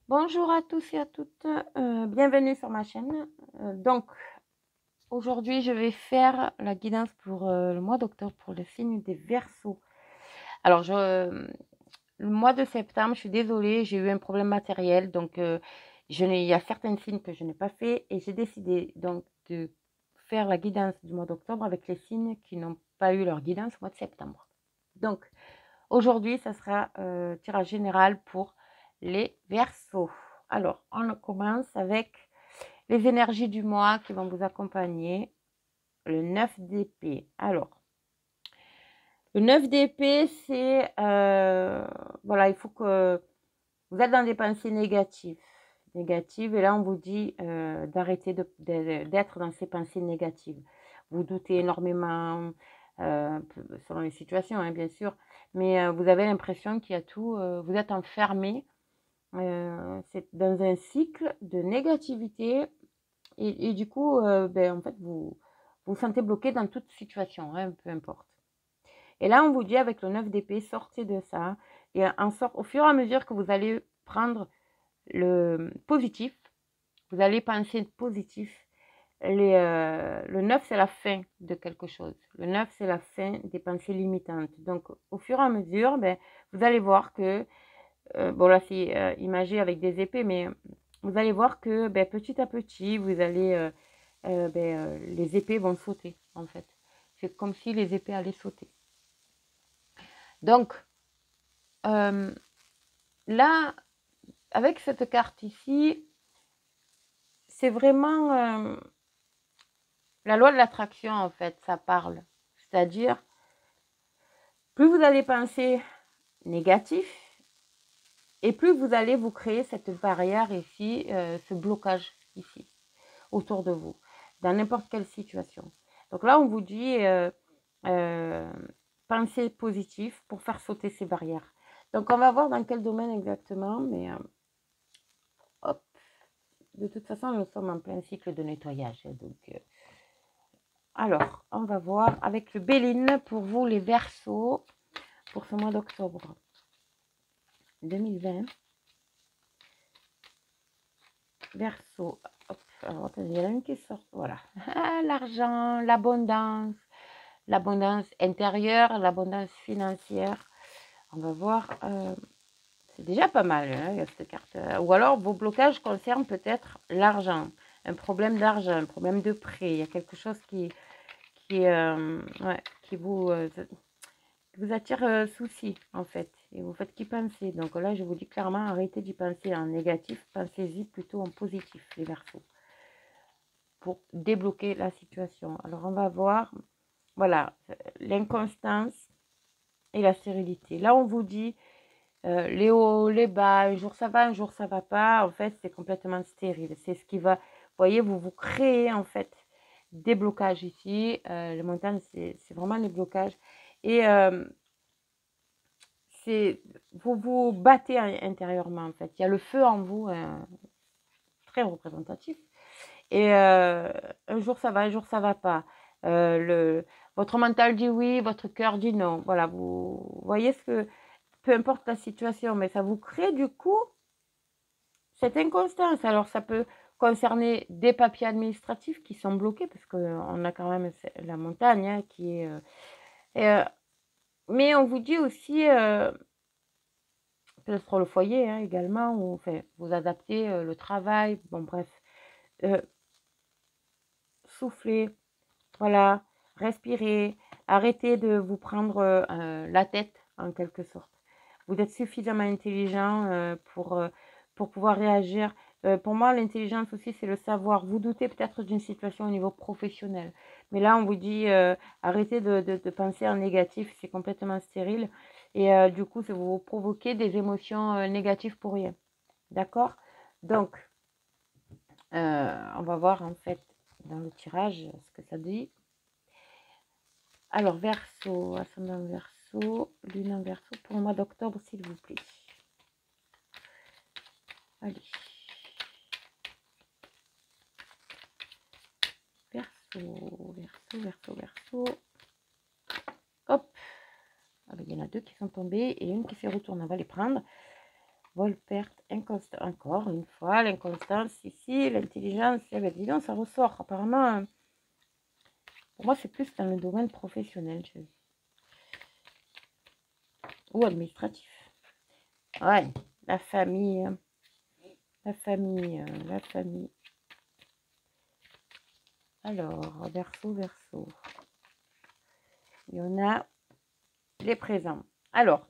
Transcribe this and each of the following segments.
Bonjour à tous et à toutes, bienvenue sur ma chaîne. Aujourd'hui, je vais faire la guidance pour le mois d'octobre pour le signe des Verseaux. Alors, le mois de septembre, je suis désolée, j'ai eu un problème matériel, donc il y a certains signes que je n'ai pas fait et j'ai décidé donc de faire la guidance du mois d'octobre avec les signes qui n'ont pas eu leur guidance au mois de septembre. Donc, aujourd'hui, ça sera tirage général pour les Verseaux. Alors, on commence avec les énergies du mois qui vont vous accompagner. Le 9 d'épée. Alors, le 9 d'épée, c'est... voilà, il faut que... Vous êtes dans des pensées négatives. Et là, on vous dit d'arrêter d'être dans ces pensées négatives. Vous doutez énormément, selon les situations, hein, bien sûr. Mais vous avez l'impression qu'il y a tout... vous êtes enfermé. C'est dans un cycle de négativité et du coup, en fait, vous vous sentez bloqué dans toute situation, hein, peu importe. Et là, on vous dit avec le 9 d'épée, sortez de ça et au fur et à mesure que vous allez prendre le positif, vous allez penser positif. Le 9, c'est la fin de quelque chose. Le 9, c'est la fin des pensées limitantes. Donc, au fur et à mesure, vous allez voir que bon là c'est imagé avec des épées, mais vous allez voir que petit à petit, vous allez, les épées vont sauter en fait. C'est comme si les épées allaient sauter. Donc là, avec cette carte ici, c'est vraiment la loi de l'attraction en fait, ça parle. C'est-à-dire, plus vous allez penser négatif, et plus vous allez vous créer cette barrière ici, ce blocage ici, autour de vous, dans n'importe quelle situation. Donc là, on vous dit, pensez positif pour faire sauter ces barrières. Donc on va voir dans quel domaine exactement, mais hop, de toute façon, nous sommes en plein cycle de nettoyage. Donc, alors, on va voir avec le Béline pour vous, les Verseaux, pour ce mois d'octobre 2020. Verseau. Alors, attendez, il y en a une qui sort. Voilà. L'argent, l'abondance intérieure, l'abondance financière. On va voir. C'est déjà pas mal, hein, cette carte. Ou alors, vos blocages concernent peut-être l'argent. Un problème d'argent, un problème de prêt. Il y a quelque chose qui vous attire souci, en fait. Et vous faites qu'y penser. Donc là, je vous dis clairement, arrêtez d'y penser en négatif. Pensez-y plutôt en positif, les Verseaux, pour débloquer la situation. Alors, on va voir, voilà, l'inconstance et la stérilité. Là, on vous dit les hauts, les bas, un jour ça va, un jour ça va pas. En fait, c'est complètement stérile. C'est ce qui va, vous voyez, vous créez en fait des blocages ici. Les montagnes, c'est vraiment les blocages. Et vous vous battez intérieurement en fait. Il y a le feu en vous, très représentatif. Et un jour ça va, un jour ça va pas. Votre mental dit oui, votre cœur dit non. Voilà, vous voyez ce que, peu importe la situation, mais ça vous crée du coup cette inconstance. Alors ça peut concerner des papiers administratifs qui sont bloqués parce qu'on a quand même la montagne hein, qui est... mais on vous dit aussi, peut-être pour le foyer hein, également, ou enfin, vous adaptez le travail, bon bref, soufflez, voilà, respirez, arrêtez de vous prendre la tête en quelque sorte. Vous êtes suffisamment intelligent pour pouvoir réagir. Pour moi, l'intelligence aussi, c'est le savoir. Vous doutez peut-être d'une situation au niveau professionnel. Mais là, on vous dit, arrêtez de penser en négatif, c'est complètement stérile. Et du coup, vous provoquez des émotions négatives pour rien. D'accord? Donc, on va voir en fait dans le tirage ce que ça dit. Alors, Verseau, ascendant Verseau, lune en Verseau pour le mois d'octobre, s'il vous plaît. Allez. Verseau. Hop. Ah ben, il y en a deux qui sont tombés et une qui s'est retournée. On va les prendre. Volperte, inconstant. Encore une fois, l'inconstance ici, l'intelligence. Eh ben, dis donc, ça ressort. Apparemment, pour moi, c'est plus dans le domaine professionnel ou administratif. Ouais, la famille, la famille, la famille. Alors, Verseau, Verseau. Il y en a les présents. Alors,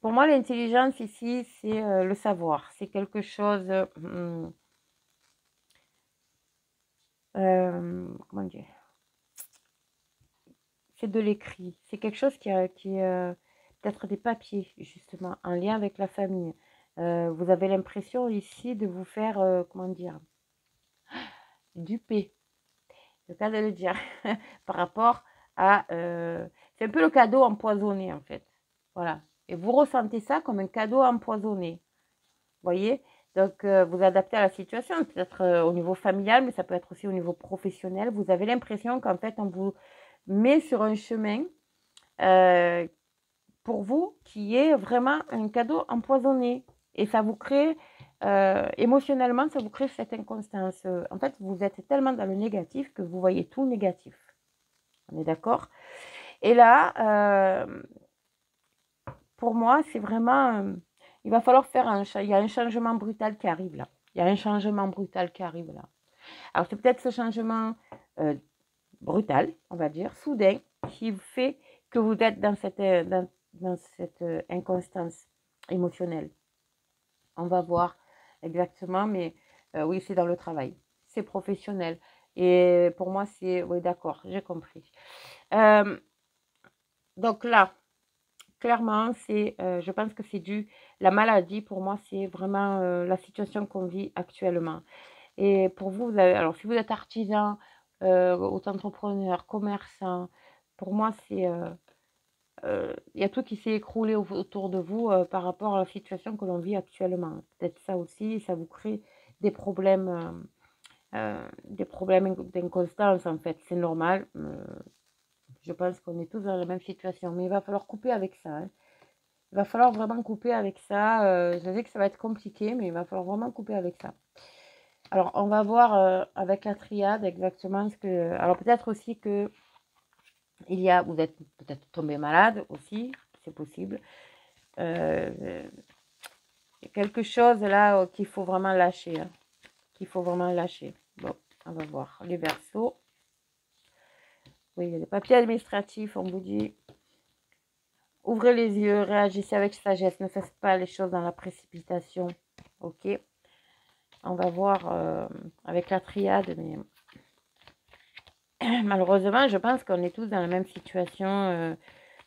pour moi, l'intelligence ici, c'est le savoir. C'est quelque chose... comment dire? C'est de l'écrit. C'est quelque chose qui est peut-être des papiers, justement, en lien avec la famille. Vous avez l'impression ici de vous faire, comment dire, duper. Le cas de le dire. Par rapport à... c'est un peu le cadeau empoisonné, en fait. Voilà. Et vous ressentez ça comme un cadeau empoisonné. Voyez? Donc, vous adaptez à la situation, peut-être au niveau familial, mais ça peut être aussi au niveau professionnel. Vous avez l'impression qu'en fait, on vous met sur un chemin pour vous qui est vraiment un cadeau empoisonné. Et ça vous crée, émotionnellement, ça vous crée cette inconstance. En fait, vous êtes tellement dans le négatif que vous voyez tout négatif. On est d'accord? Et là, pour moi, c'est vraiment... il va falloir faire il y a un changement brutal qui arrive là. Il y a un changement brutal qui arrive là. Alors, c'est peut-être ce changement brutal, on va dire, soudain, qui fait que vous êtes dans cette inconstance émotionnelle. On va voir exactement, mais oui, c'est dans le travail. C'est professionnel. Et pour moi, c'est... Oui, d'accord, j'ai compris. Donc là, clairement, je pense que c'est dû... La maladie, pour moi, c'est vraiment la situation qu'on vit actuellement. Et pour vous, alors si vous êtes artisan, auto-entrepreneur, commerçant, pour moi, c'est... il y a tout qui s'est écroulé autour de vous par rapport à la situation que l'on vit actuellement. Peut-être ça aussi, ça vous crée des problèmes d'inconstance, en fait. C'est normal. Je pense qu'on est tous dans la même situation. Mais il va falloir couper avec ça. Hein. Il va falloir vraiment couper avec ça. Je sais que ça va être compliqué, mais il va falloir vraiment couper avec ça. Alors, on va voir avec la triade exactement ce que... Alors, peut-être aussi que vous êtes peut-être tombé malade aussi, c'est possible. Il y a quelque chose là qu'il faut vraiment lâcher. Hein, qu'il faut vraiment lâcher. Bon, on va voir. Les Verseaux. Oui, il y a des papiers administratifs, on vous dit... Ouvrez les yeux, réagissez avec sagesse, ne faites pas les choses dans la précipitation. Ok. On va voir avec la triade, mais malheureusement, je pense qu'on est tous dans la même situation.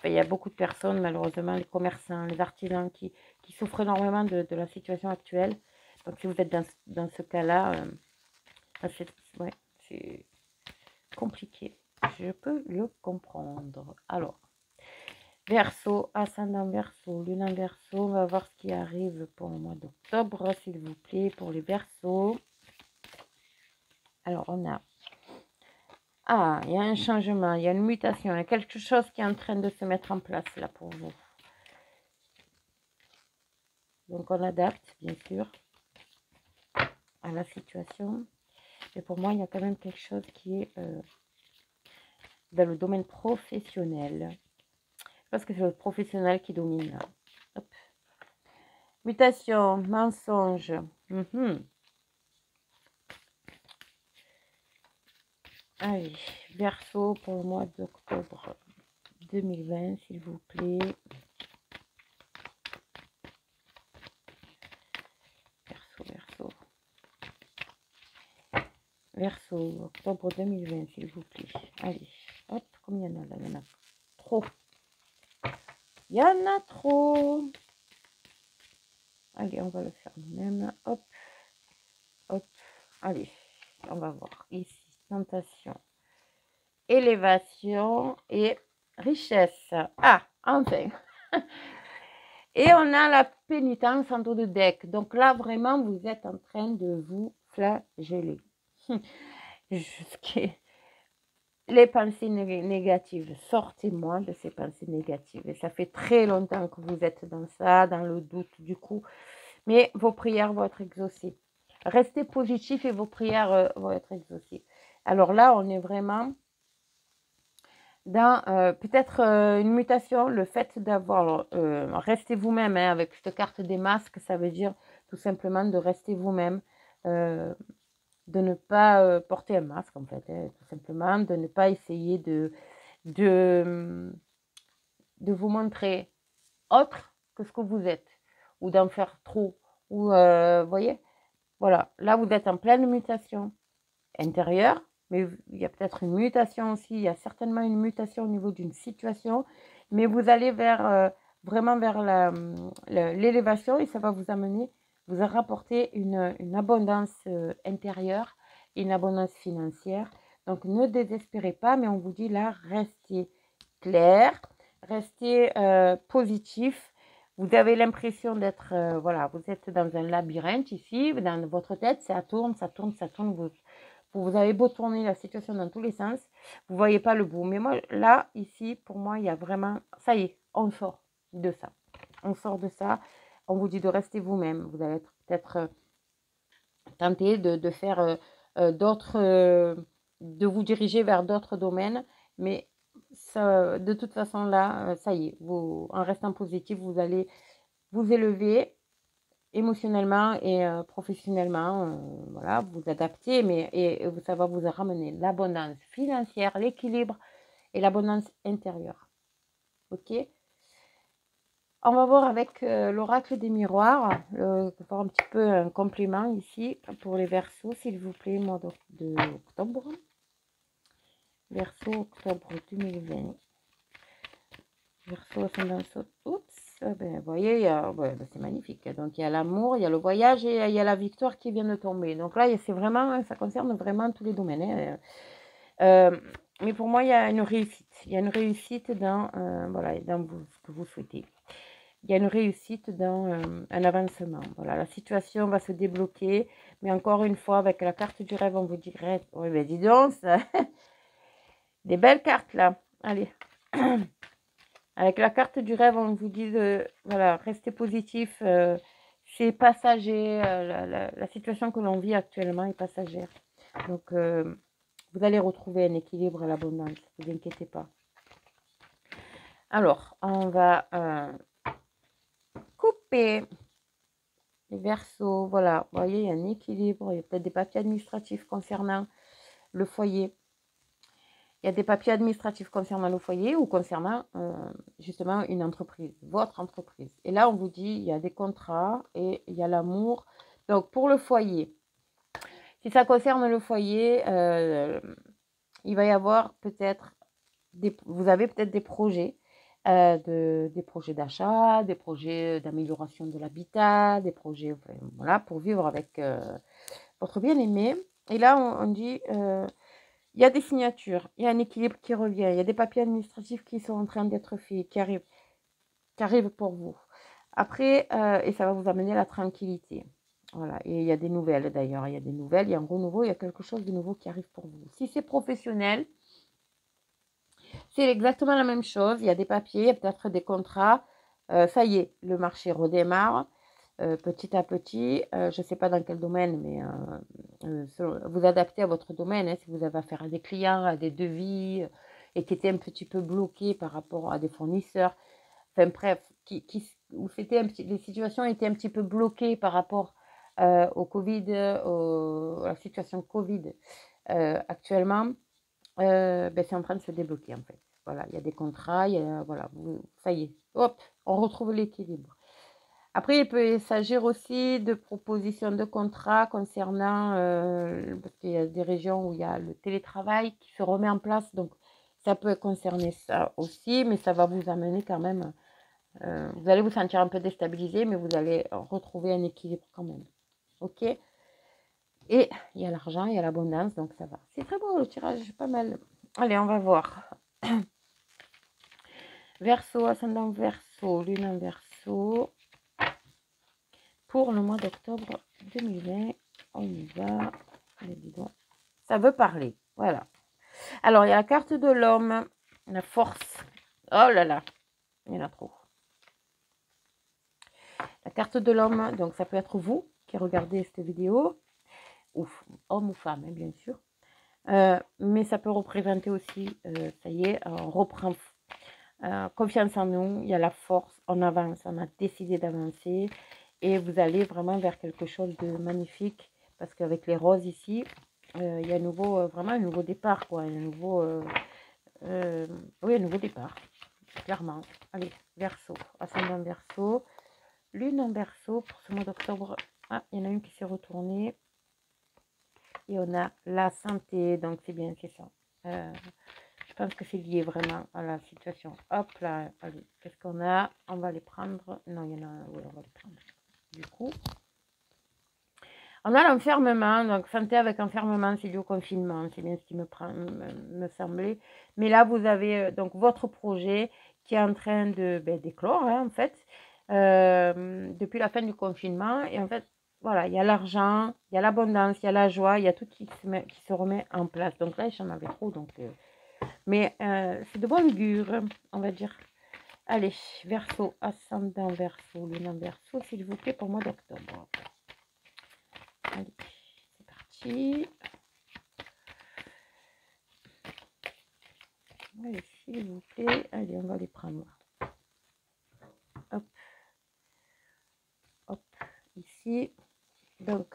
Il y a beaucoup de personnes, malheureusement, les commerçants, les artisans qui souffrent énormément de la situation actuelle. Donc, si vous êtes dans ce cas-là, ouais, c'est compliqué. Je peux le comprendre. Alors, Verseau, ascendant Verseau, lune en Verseau. On va voir ce qui arrive pour le mois d'octobre, s'il vous plaît, pour les Verseaux. Alors, on a... Ah, il y a un changement, il y a une mutation, il y a quelque chose qui est en train de se mettre en place là pour vous. Donc, on adapte, bien sûr, à la situation. Et pour moi, il y a quand même quelque chose qui est dans le domaine professionnel. Parce que c'est le professionnel qui domine là. Hop. Mutation, mensonge. Allez, Verseau pour le mois d'octobre 2020, s'il vous plaît. Verseau. Verseau, octobre 2020, s'il vous plaît. Allez, hop, combien il y en a là? Il y en a trop. Il y en a trop. Allez, on va le faire nous-mêmes. Hop, hop. Allez, on va voir. Ici, tentation, élévation et richesse. Ah, enfin. Et on a la pénitence en dos de deck. Donc là, vraiment, vous êtes en train de vous flageller. les pensées négatives, sortez-moi de ces pensées négatives. Et ça fait très longtemps que vous êtes dans ça, dans le doute du coup. Mais vos prières vont être exaucées. Restez positif et vos prières vont être exaucées. Alors là, on est vraiment dans peut-être une mutation, le fait d'avoir, restez vous-même, hein, avec cette carte des masques, ça veut dire tout simplement de rester vous-même, de ne pas porter un masque en fait, hein, tout simplement, de ne pas essayer de, de vous montrer autre que ce que vous êtes, ou d'en faire trop, ou voyez, voilà, là vous êtes en pleine mutation intérieure, mais il y a peut-être une mutation aussi, il y a certainement une mutation au niveau d'une situation, mais vous allez vers vraiment vers l'élévation et ça va vous amener, vous rapporter une abondance intérieure, une abondance financière. Donc ne désespérez pas, mais on vous dit là, restez clair, restez positif. Vous avez l'impression d'être, voilà, vous êtes dans un labyrinthe ici, dans votre tête, ça tourne, ça tourne, ça tourne. Vous avez beau tourner la situation dans tous les sens, vous ne voyez pas le bout. Mais moi, là, ici, pour moi, il y a vraiment, ça y est, on sort de ça. On sort de ça. On vous dit de rester vous-même. Vous allez peut-être tenté de faire d'autres, de vous diriger vers d'autres domaines. Mais ça, de toute façon, là, ça y est, vous, en restant positif, vous allez vous élever émotionnellement et professionnellement, voilà, vous adapter, mais et ça va vous ramener l'abondance financière, l'équilibre et l'abondance intérieure. Ok? On va voir avec l'oracle des miroirs, voir un petit peu un complément ici pour les Verseaux, s'il vous plaît, mois d'octobre. Verseau, octobre 2020. Verseau, ascendant, oups, ben, vous voyez, ben, c'est magnifique. Donc, il y a l'amour, il y a le voyage et il y a la victoire qui vient de tomber. Donc là, c'est vraiment, ça concerne vraiment tous les domaines. Hein. Mais pour moi, il y a une réussite. Il y a une réussite dans, voilà, dans ce que vous souhaitez. Il y a une réussite dans un avancement. Voilà, la situation va se débloquer. Mais encore une fois, avec la carte du rêve, on vous dirait, oui, ben dis donc, ça... des belles cartes là. Allez. Avec la carte du rêve, on vous dit de voilà, rester positif. C'est passager. La situation que l'on vit actuellement est passagère. Donc, vous allez retrouver un équilibre et l'abondance. Ne vous inquiétez pas. Alors, on va couper les Verseaux. Voilà, vous voyez, il y a un équilibre. Il y a peut-être des papiers administratifs concernant le foyer. Il y a des papiers administratifs concernant le foyer ou concernant justement une entreprise, votre entreprise. Et là, on vous dit, il y a des contrats et il y a l'amour. Donc, pour le foyer, si ça concerne le foyer, il va y avoir peut-être, vous avez peut-être des projets, des projets d'achat, des projets d'amélioration de l'habitat, des projets, enfin, voilà, pour vivre avec votre bien-aimé. Et là, on dit... il y a des signatures, il y a un équilibre qui revient, il y a des papiers administratifs qui sont en train d'être faits, qui arrivent pour vous. Après, et ça va vous amener la tranquillité. Voilà, et il y a des nouvelles d'ailleurs, il y a des nouvelles, il y a un renouveau, il y a quelque chose de nouveau qui arrive pour vous. Si c'est professionnel, c'est exactement la même chose, il y a des papiers, il y a peut-être des contrats, ça y est, le marché redémarre. Petit à petit, je ne sais pas dans quel domaine, mais vous adaptez à votre domaine. Hein, si vous avez affaire à des clients, à des devis, et qui étaient un petit peu bloqués par rapport à des fournisseurs, enfin bref, où c'était les situations étaient un petit peu bloquées par rapport au Covid, à la situation Covid actuellement, ben, c'est en train de se débloquer en fait. Voilà, il y a des contrats, voilà, ça y est, hop, on retrouve l'équilibre. Après, il peut s'agir aussi de propositions de contrats concernant, parce qu'il y a des régions où il y a le télétravail qui se remet en place, donc ça peut concerner ça aussi, mais ça va vous amener quand même, vous allez vous sentir un peu déstabilisé, mais vous allez retrouver un équilibre quand même. Ok? Et il y a l'argent, il y a l'abondance, donc ça va. C'est très beau le tirage, pas mal. Allez, on va voir. Verseau, ascendant Verseau, lune en Verseau. Pour le mois d'octobre 2020, on y va. Allez, dis donc. Ça veut parler, voilà. Alors, il y a la carte de l'homme, la force. Oh là là, il y en a trop. La carte de l'homme, donc ça peut être vous qui regardez cette vidéo, ou homme ou femme, hein, bien sûr. Mais ça peut représenter aussi, ça y est, on reprend confiance en nous, il y a la force, on avance, on a décidé d'avancer et vous allez vraiment vers quelque chose de magnifique parce qu'avec les roses ici, il y a vraiment un nouveau départ, quoi, oui, un nouveau départ, clairement. Allez, Verseau, ascendant Verseau, lune en Verseau pour ce mois d'octobre. Ah, il y en a une qui s'est retournée. Et on a la santé, donc c'est bien, c'est ça. Je pense que c'est lié vraiment à la situation. Hop là, allez, qu'est-ce qu'on a? On va les prendre. Non, il y en a, oui, on va les prendre. Du coup, on a l'enfermement, donc santé avec enfermement, c'est lié au confinement, c'est bien ce qui me semblait. Mais là, vous avez donc votre projet qui est en train de d'éclore, hein, en fait, depuis la fin du confinement. Et en fait, voilà, il y a l'argent, il y a l'abondance, il y a la joie, il y a tout qui se remet en place. Donc là, j'en avais trop, donc... mais c'est de bon augure, on va dire. Allez, Verseau, ascendant Verseau, lune en Verseau, s'il vous plaît, pour mois d'octobre. Allez, c'est parti. Allez, s'il vous plaît. Allez, on va les prendre. Hop. Hop. Ici. Donc,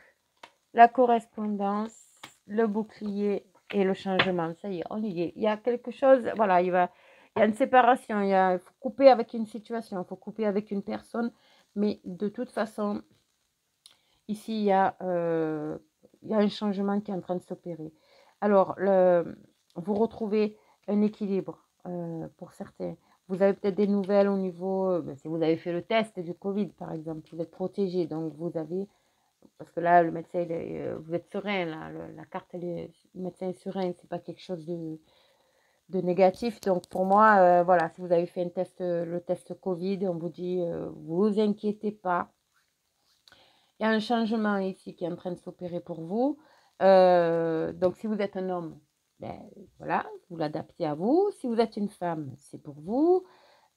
la correspondance, le bouclier et le changement. Ça y est, on y est. Il y a quelque chose, voilà, il y a une séparation. Il faut couper avec une situation, il faut couper avec une personne. Mais de toute façon, ici, il y a un changement qui est en train de s'opérer. Alors, vous retrouvez un équilibre pour certains. Vous avez peut-être des nouvelles au niveau, si vous avez fait le test du Covid, par exemple, vous êtes protégé, donc vous avez, parce que là, le médecin, vous êtes serein, là, la carte, le médecin est serein, c'est pas quelque chose de négatif. Donc, pour moi, voilà, si vous avez fait le test Covid, on vous dit, vous inquiétez pas, il y a un changement ici qui est en train de s'opérer pour vous. Donc, si vous êtes un homme, ben, voilà, vous l'adaptez à vous. Si vous êtes une femme, c'est pour vous.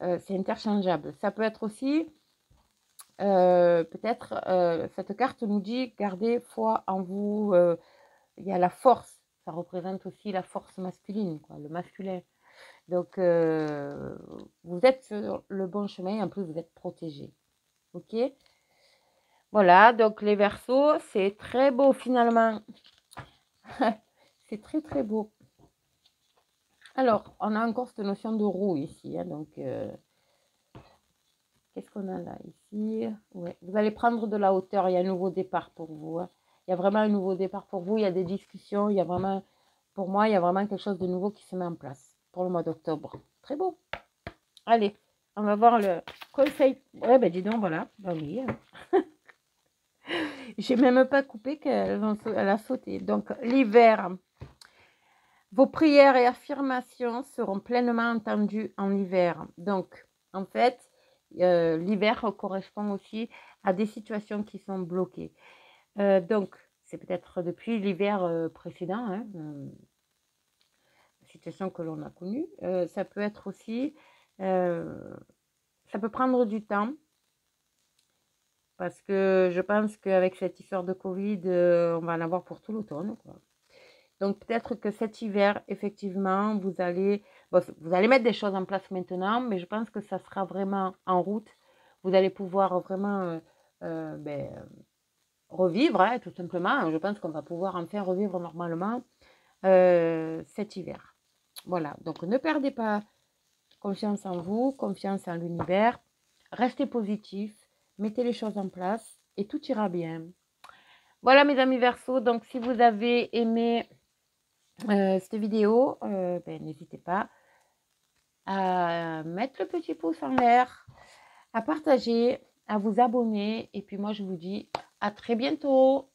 C'est interchangeable. Ça peut être aussi, peut-être, cette carte nous dit, gardez foi en vous. Il y a la force. Ça représente aussi la force masculine, quoi, le masculin. Donc, vous êtes sur le bon chemin. En plus, vous êtes protégé. OK? Voilà, donc les Verseaux, c'est très beau finalement. C'est très très beau. Alors, on a encore cette notion de roue ici. Hein, donc, qu'est-ce qu'on a là ici? Ouais, vous allez prendre de la hauteur. Il y a un nouveau départ pour vous. Hein. Il y a vraiment un nouveau départ pour vous. Il y a des discussions. Il y a vraiment, pour moi, il y a vraiment quelque chose de nouveau qui se met en place pour le mois d'octobre. Très beau. Allez, on va voir le conseil. Ouais, ben dis donc, voilà. Ben oui. Hein. J'ai même pas coupé qu'elle a sauté. Donc, l'hiver. Vos prières et affirmations seront pleinement entendues en hiver. Donc, en fait, l'hiver correspond aussi à des situations qui sont bloquées. Donc, c'est peut-être depuis l'hiver précédent, hein, la situation que l'on a connue. Ça peut être aussi, ça peut prendre du temps, parce que je pense qu'avec cette histoire de Covid, on va en avoir pour tout l'automne, quoi. Donc, peut-être que cet hiver, effectivement, vous allez mettre des choses en place maintenant, mais je pense que ça sera vraiment en route. Vous allez pouvoir vraiment revivre, hein, tout simplement. Je pense qu'on va pouvoir enfin revivre normalement cet hiver. Voilà, donc ne perdez pas confiance en vous, confiance en l'univers. Restez positif, mettez les choses en place et tout ira bien. Voilà, mes amis Verseaux, donc si vous avez aimé cette vidéo, n'hésitez pas à mettre le petit pouce en l'air, à partager, à vous abonner. Et puis moi, je vous dis à très bientôt.